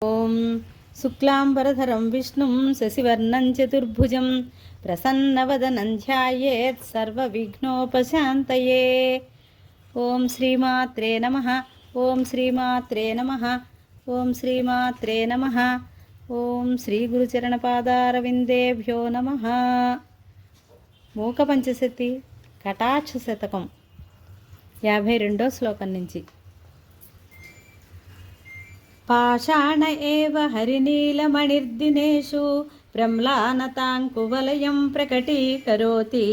ఓం శుక్లాంబరధరం విష్ణుం శశివర్ణం చతుర్భుజం ప్రసన్నవదనం ధ్యాయేత్ సర్వవిఘ్నోపశాంతయే. ఓం శ్రీమాత్రే నమః. ఓం శ్రీమాత్రే నమః. ఓం శ్రీమాత్రే నమః. ఓం శ్రీ గురుచరణపాదారవిందేభ్యో నమః. మూక పంచశతి కటాక్ష శతకం 52వ శ్లోకం నుంచి. పాషాణ ఏవ హరినీలమణిర్దినేషు ప్రమ్లానతాంకువలయం ప్రకటీకరోతి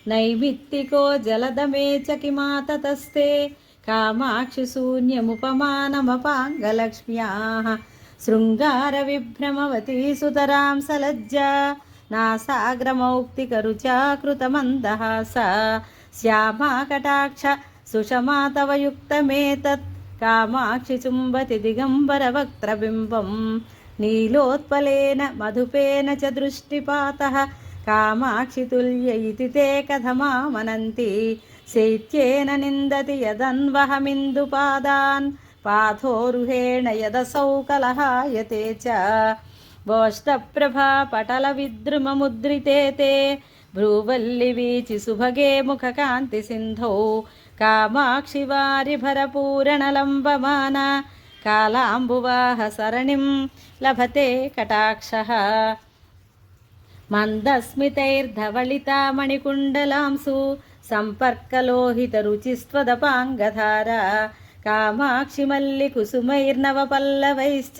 నైమిత్తికో జలదమే చ కిమాతతస్తే కామాక్షి శూన్యముపమానమపాంగలక్ష్మ్యాః శృంగారవిభ్రమవతీ సుతరాం సలజ్జా నాసాగ్రమౌక్తికరుచా కృతమందహాస శ్యామా కటాక్ష సుషమా తవ యుక్తమేతత్ కామాక్షి చుంబతి దిగంబరవక్త్రబింబం నీలోత్పలేన మధుపేన చ దృష్టిపాతః కామాక్షి తుల్య ఇతి తే కథమామనంతి శైత్యేన నిందతి యదన్వహమిందుపాదాన్ పాథోరుహేణ యదసౌ కలహాయతే చ భోష్టప్రభా పటల విద్రుమముద్రితే తే భ్రూవల్లి వీచి సుభగే ముఖకాంతి సింధౌ కామాక్షి వారి భరపూరణలంబమాన కాలాంబువాహ సరణిం లభతే కటాక్షః మందస్మితైర్ధవళితామణికుండలాంసు సంపర్కలోహితరుచిస్త్వదపాంగధార కామాక్షి మల్లికుసుమైర్నవపల్లవైశ్చ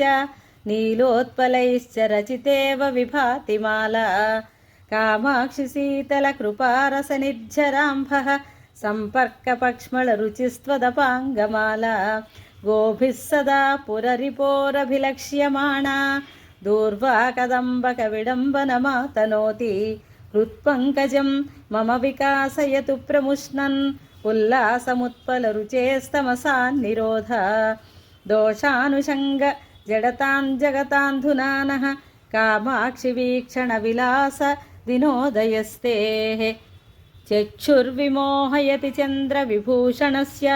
నీలోత్పలైశ్చ రచితేవ విభాతిమాల కామాక్షి శీతలకృపారసనిర్ఝరాంభః సంపర్కపక్ష్మళరుచిస్త్వదపాంగమాల గోభిः సదా పురరిపోరభిలక్ష్యమాణా దూర్వాకదంబక విడంబనమాతనోతి హృత్పంకజం మమ వికాసయతు ప్రముష్ణన్ ఉల్లాసముత్పలరుచేస్తమసాన్నిరోధ దోషానుషంగ జడతాంజగతాంధునానః కామాక్షి వీక్షణ విలాస దినోదయస్తే చక్షుర్విమోహయతి చంద్రవిభూషణస్య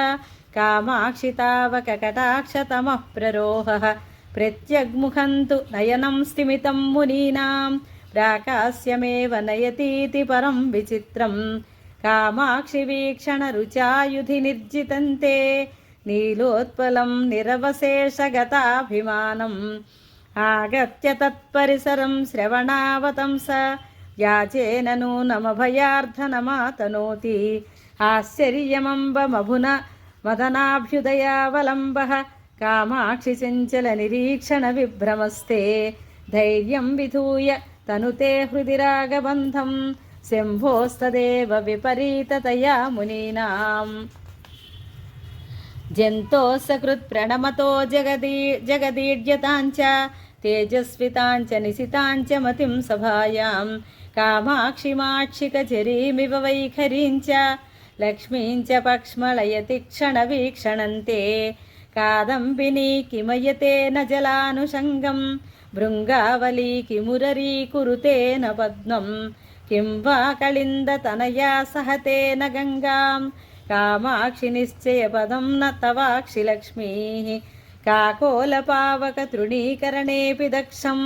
కామాక్షి తావక కటాక్షతమః ప్రరోహః ప్రత్యగ్ముఖంతు నయనం స్థిమితం మునీనాం ప్రాకాస్యమేవ నయతీతి పరం విచిత్రం కామాక్షి వీక్షణ రుచాయుధి నిర్జితంతే నీలోత్పలం నిరవశేషగతాభిమానం ఆగత్య తత్పరిసరం శ్రవణావతంస యాచేన నూనమభయార్థనమాతనోతి ఆశ్చర్యమంబమభున మదనాభ్యుదయావలంబః కామాక్షి చంచల నిరీక్షణ విభ్రమస్తే ధైర్యం విధూయ తనుతే హృది రాగబంధం శంభోస్తదేవ విపరీతతయా మునీనాం జంతోస్సకృత్ ప్రణమతో జగదీడ్యతాంచ తేజస్వితాంచ నిశితాంచ మతిం సభాయాం కామాక్షిమాక్షికచరీమివ వైఖరీంచ లక్ష్మీంచ పక్ష్మళయతి క్షణవీక్షణంతే కాదంబినీ కిమయతేన జలానుషంగం భృంగావలీ కిమురరీకురుతేన పద్మం కిం వా కళిందతనయా సహతేన గంగాం కామాక్షి నిశ్చయపదం న తవాక్షి లక్ష్మీః కాకోలపావక తృణీకరణేపి దక్షం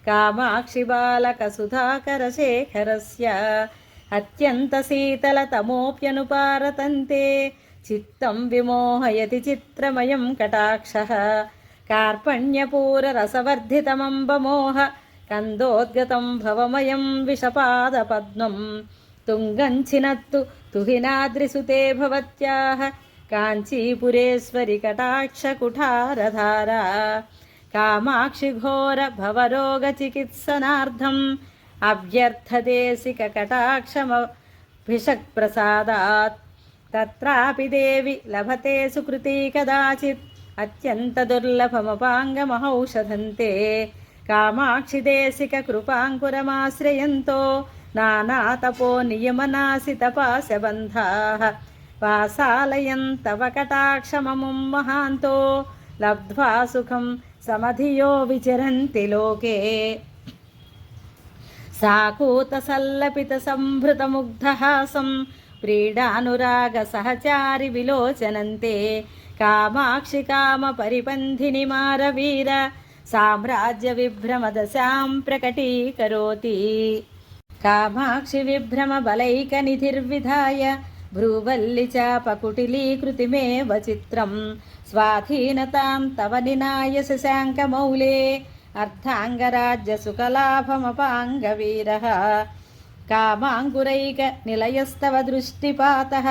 కామాక్షి బాలక సుధాకర శేఖరస్య అత్యంత శీతలతమోప్యనుపారతంతే చిత్తం విమోహయతి చిత్రమయం కటాక్షః కార్పణ్యపూరరసవర్ధితమంబమోహ కందోద్గతం భవమయం విషపాదపద్మం తుంగంచినత్తు తుహినాద్రిసుతే భవత్యాః కాంచీపురేశ్వరి కటాక్షకుఠారధారా కామాక్షి ఘోర భవరోగ చికిత్సనార్థం అభ్యర్థదేశిక కటాక్షమభిషక్ప్రసాదాత్ తత్రాపి దేవి లభతే సుకృతి కదాచిత్ అత్యంత దుర్లభమపాంగమహౌషధంతే కామాక్షి దేశిక కృపాంకురమాశ్రయంతో నానాతపో నియమనాసితపాశబంధాః వాసాలయం తవ కటాక్షమముం మహాంతో లబ్ధ్వా సుఖం సమధియో విచరంతి లోకే సాకూతసల్లపిత సంభృతముగ్ధహాసం ప్రీడానురాగ సహచారి విలోచనంతే కామాక్షి కామ పరిపంధిని మారవీర साम्राज्यविभ्रमदशां प्रकटीकरोति। कामाक्षि विभ्रमबलैकनिधिर्विधाय भ्रूवल्लि चापकुटिलीकृतिमेव चित्रं स्वाधीनतां तव निनाय शशाङ्कमौले अर्धाङ्गराज्यसुखलाभमपाङ्गवीरः। कामाङ्कुरैकनिलयस्तव दृष्टिपातः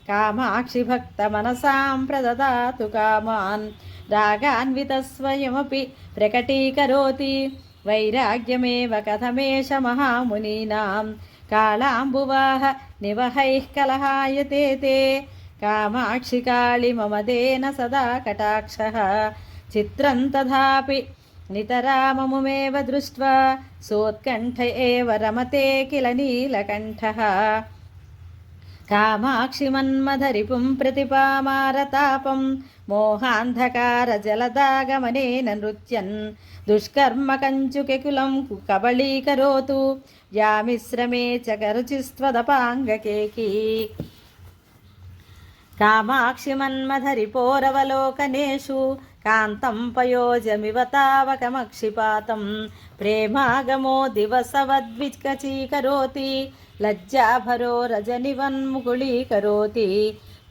कामाक्षि भक्तमनसां प्रददातु कामान्। रागान्वितस्वयमपि प्रकटीकरोति वैराग्यमेव कथमेष महामुनीनां। कालाम्बुवाह निवहैः कलहायते ते कामाक्षि काळि मम तेन सदा कटाक्षः। चित्रं तथापि नितराममुमेव दृष्ट्वा सोत्कण्ठ एव रमते किल नीलकण्ठः। कामाक्षि मन्मथरिपुं प्रतिपामारतापं मोहान्धकारजलदागमनेन नृत्यन् दुष्कर्म कञ्चुकेकुलं कबलीकरोतु यामिश्रमे च करुचिस्त्वदपाङ्गकेकी। कामाक्षि मन्मथरिपोरवलोकनेषु कान्तं पयोजमिव तावकमक्षिपातं प्रेमागमो दिवसवद्विकचीकरोति लज्जाभरो रजनिवन्मुकुळीकरोति।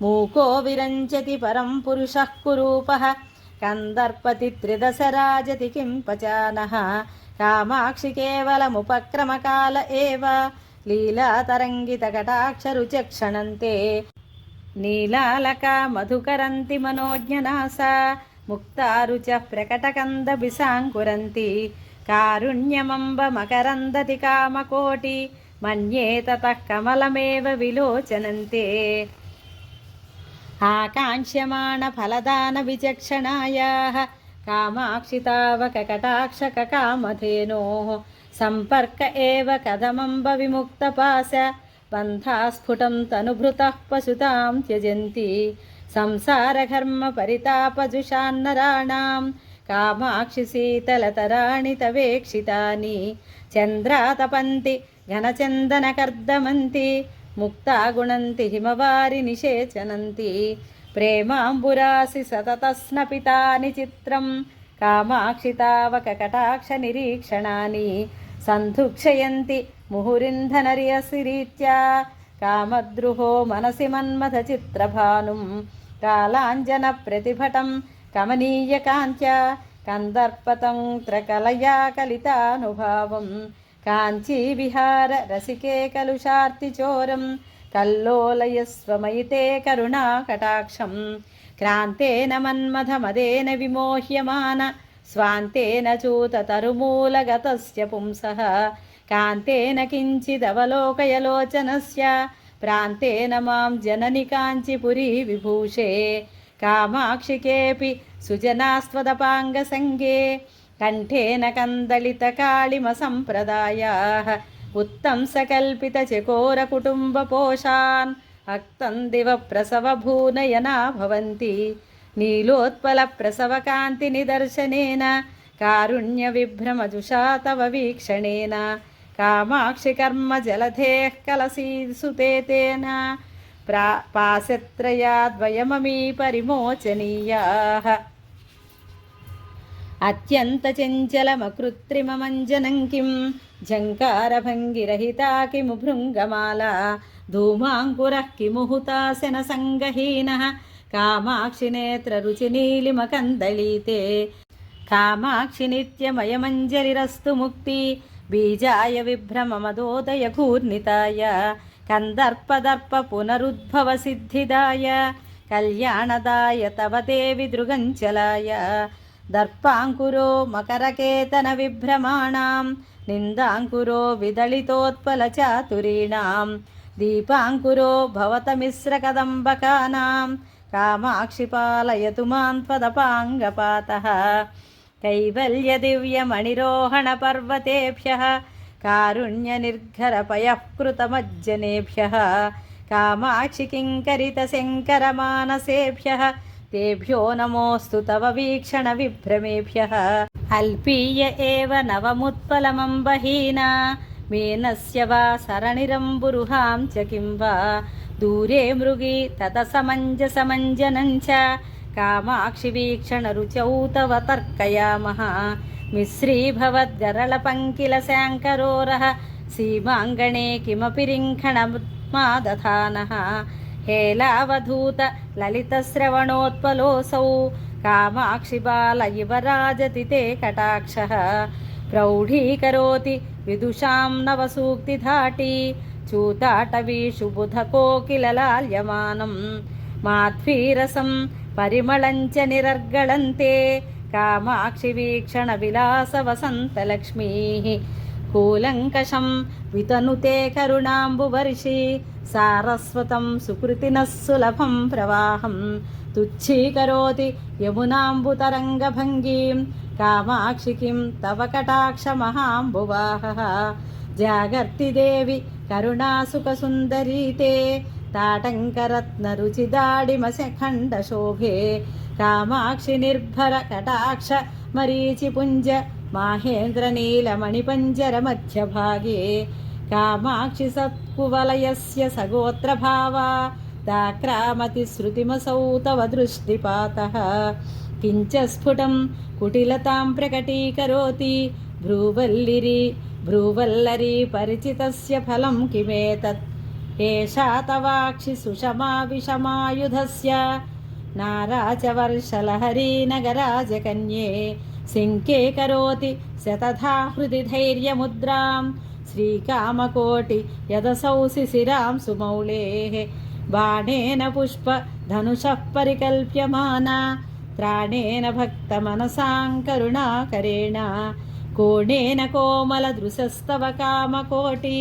मूको विरञ्चति परं पुरुषः कुरूपः कन्दर्पति त्रिदशराजति किं पचानः। कामाक्षि केवलमुपक्रमकाल एव लीलातरङ्गितकटाक्षरुचक्षणन्ते नीलालका मधुकरन्ति मनोज्ञनासा मुक्तारुचः प्रकटकन्दबिसाङ्कुरन्ति। कारुण्यमम्ब मकरन्दति कामकोटि मन्ये ततः कमलमेव विलोचनन्ते। आकाङ्क्ष्यमाणफलदानविचक्षणायाः कामाक्षि तावककटाक्षककामधेनोः सम्पर्क एव कथमम्ब विमुक्तपाश बन्धास्फुटं तनुभृतः पशुतां त्यजन्ति। संसारघर्मपरितापजुषान्नराणां कामाक्षि शीतलतराणि तवेक्षितानि चन्द्रातपन्ति घनचन्दनकर्दमन्ति मुक्ता गुणन्ति हिमवारि निषेचनन्ति। प्रेमाम्बुरासि सततस्नपितानि चित्रं कामाक्षि तावककटाक्षनिरीक्षणानि सन्धुक्षयन्ति मुहुरिन्धनरियसिरीत्या कामद्रुहो मनसि मन्मथचित्रभानुं। कालाञ्जनप्रतिभटं कमनीयकान्त्या कन्दर्पतन्त्रकलया कलितानुभावं काञ्चीविहार रसिके कलुषार्तिचोरं कल्लोलयस्वमयि ते करुणाकटाक्षं। क्रान्तेन मन्मथमदेन विमोह्यमान स्वान्तेन चूततरुमूलगतस्य पुंसः कान्तेन किञ्चिदवलोकयलोचनस्य प्रान्तेन मां जननि काञ्चीपुरी विभूषे। कामाक्षि केऽपि सुजनास्त्वदपाङ्गसङ्गे कण्ठेन कन्दलितकाळिमसम्प्रदायाः उत्तंसकल्पितचकोरकुटुम्बपोषान् अक्तं दिवप्रसवभूनयना भवन्ति। नीलोत्पलप्रसवकान्तिनिदर्शनेन कारुण्यविभ्रमजुषा तव वीक्षणेन कामाक्षि कर्मजलधेः कलसीसुते तेन पाशत्रयाद्वयममी परिमोचनीयाः। अत्यन्तचञ्चलमकृत्रिममञ्जनं किं झङ्कारभङ्गिरहिता किमु भृङ्गमाला धूमाङ्कुरः किमु हुतासनसङ्गहीनः कामाक्षि नेत्ररुचिनीलिमकन्दलीते। कामाक्षि नित्यमयमञ्जरिरस्तु मुक्ति बीजाय विभ्रममदोदय घूर्णिताय कन्दर्पदर्प पुनरुद्भवसिद्धिदाय कल्याणदाय तव देवि दृगञ्चलाय। दर्पाङ्कुरो मकरकेतनविभ्रमाणां निन्दाङ्कुरो विदलितोत्पलचातुरीणां दीपाङ्कुरो भवतमिश्रकदम्बकानां कामाक्षि पालयतु मां त्वदपाङ्गपातः। कैवल्यदिव्यमणिरोहणपर्वतेभ्यः कारुण्यनिर्घरपयः कृतमज्जनेभ्यः कामाक्षि किङ्करितशङ्करमानसेभ्यः तेभ्यो नमोऽस्तु तव वीक्षणविभ्रमेभ्यः। अल्पीय एव नवमुत्पलमम्बहीना मेनस्य वा सरणिरम्बुरुहां च किं वा दूरे मृगी ततसमञ्जसमञ्जनं च कामाक्षि वीक्षणरुचौ तव तर्कयामः। मिश्रीभवद्गरलपङ्किलशाङ्करोरः सीमाङ्गणे किमपि रिङ्खणमुत्मादधानः हेलावधूत ललितश्रवणोत्पलोऽसौ कामाक्षि बाल इव राजति ते कटाक्षः प्रौढीकरोति विदुषां नवसूक्तिधाटी चूताटवीषु बुधकोकिललाल्यमानं माध्वीरसं परिमळञ्च निरर्गळन्ते कामाक्षि वीक्षणविलासवसन्तलक्ष्मीः कूलङ्कषं वितनुते करुणाम्बुवर्षि सारस्वतं सुकृतिनः सुलभं प्रवाहं तुच्छीकरोति यमुनाम्बुतरङ्गभङ्गीं कामाक्षि किं तव कटाक्षमहाम्बुवाहः जागर्ति देवि करुणासुखसुन्दरी ते ताटङ्करत्नरुचिदाडिमशखण्डशोभे कामाक्षि निर्भर कटाक्ष मरीचिपुञ्ज माहेन्द्रनीलमणिपञ्जरमध्यभागे कामाक्षि सत्कुवलयस्य सगोत्रभावा दाक्रामति श्रुतिमसौ तव दृष्टिपातः किञ्च स्फुटं कुटिलतां प्रकटीकरोति भ्रूवल्लरी परिचितस्य फलं किमेतत् एषा तवाक्षि सुषमा विषमायुधस्य नाराचवर्षलहरी नगराजकन्ये सिङ्के करोति शतधा हृदि धैर्यमुद्रां श्रीकामकोटि यदसौ शिशिरां सुमौलेः बाणेन पुष्पधनुषः परिकल्प्यमाना त्राणेन भक्तमनसां करुणाकरेण कोणेन कोमलदृशस्तव कामकोटि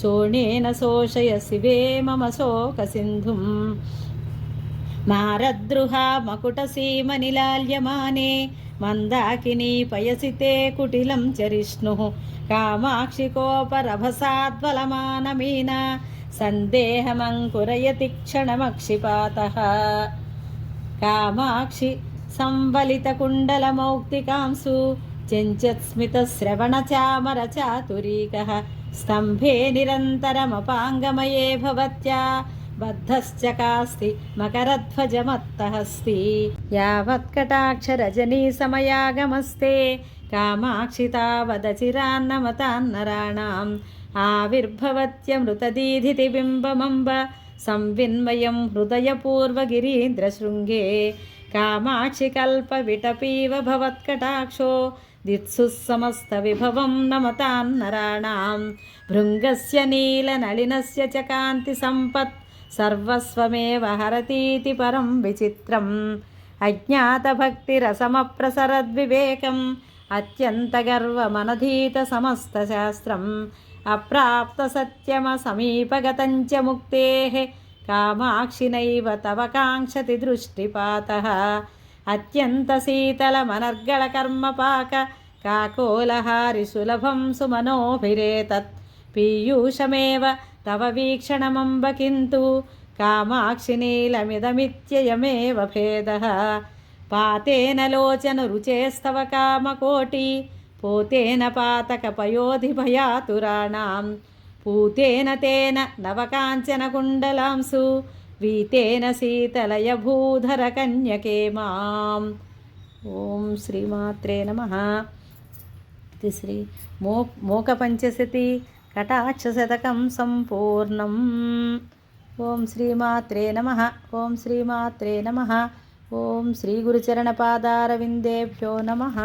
शोणेन शोषयसि वे मम शोकसिन्धुम् मारद्रुहा मकुटसीमनिलाल्यमाने मन्दाकिनी पयसि ते कुटिलं चरिष्णुः कामाक्षि कोपरभसाद्वलमानमीना सन्देहमङ्कुरयति क्षणमक्षिपातः कामाक्षि संवलितकुण्डलमौक्तिकांसु चञ्चत्स्मितश्रवणचामरचातुरीकः स्तम्भे निरन्तरमपाङ्गमये भवत्या बद्धश्च कास्ति मकरध्वजमत्तहस्ति यावत्कटाक्षरजनीसमयागमस्ते कामाक्षि तावदचिरान्नमतान्नराणाम् आविर्भवत्यमृतदीधितिबिम्बमम्ब संविन्मयं हृदयपूर्वगिरीन्द्रशृङ्गे कामाक्षि कल्पविटपीव भवत्कटाक्षो दित्सुः समस्तविभवं नमतान्नराणां भृङ्गस्य नीलनलिनस्य च कान्तिसम्पत् सर्वस्वमेव हरतीति परं विचित्रम् अज्ञातभक्तिरसमप्रसरद्विवेकम् अत्यन्तगर्वमनधीतसमस्तशास्त्रम् अप्राप्तसत्यमसमीपगतञ्च मुक्तेः कामाक्षि नैव तव काङ्क्षति दृष्टिपातः अत्यन्तशीतलमनर्गळकर्मपाक काकोलहारिसुलभं सुमनोभिरेतत् पीयूषमेव तव वीक्षणमम्ब किन्तु कामाक्षि नीलमिदमित्ययमेव भेदः पातेन लोचनरुचेस्तव कामकोटि पोतेन पातकपयोधिभयातुराणां पूतेन तेन नवकाञ्चनकुण्डलांसु वीतेन शीतलयभूधरकन्यके माम् ఓం శ్రీమాత్రే నమః. ఇది శ్రీ మూకపంచశతి కటాక్షశతకం సంపూర్ణం. ఓం శ్రీమాత్రే నమః. ఓం శ్రీమాత్రే నమః. ఓం శ్రీ గురుచరణపాదారవిందేభ్యో నమః.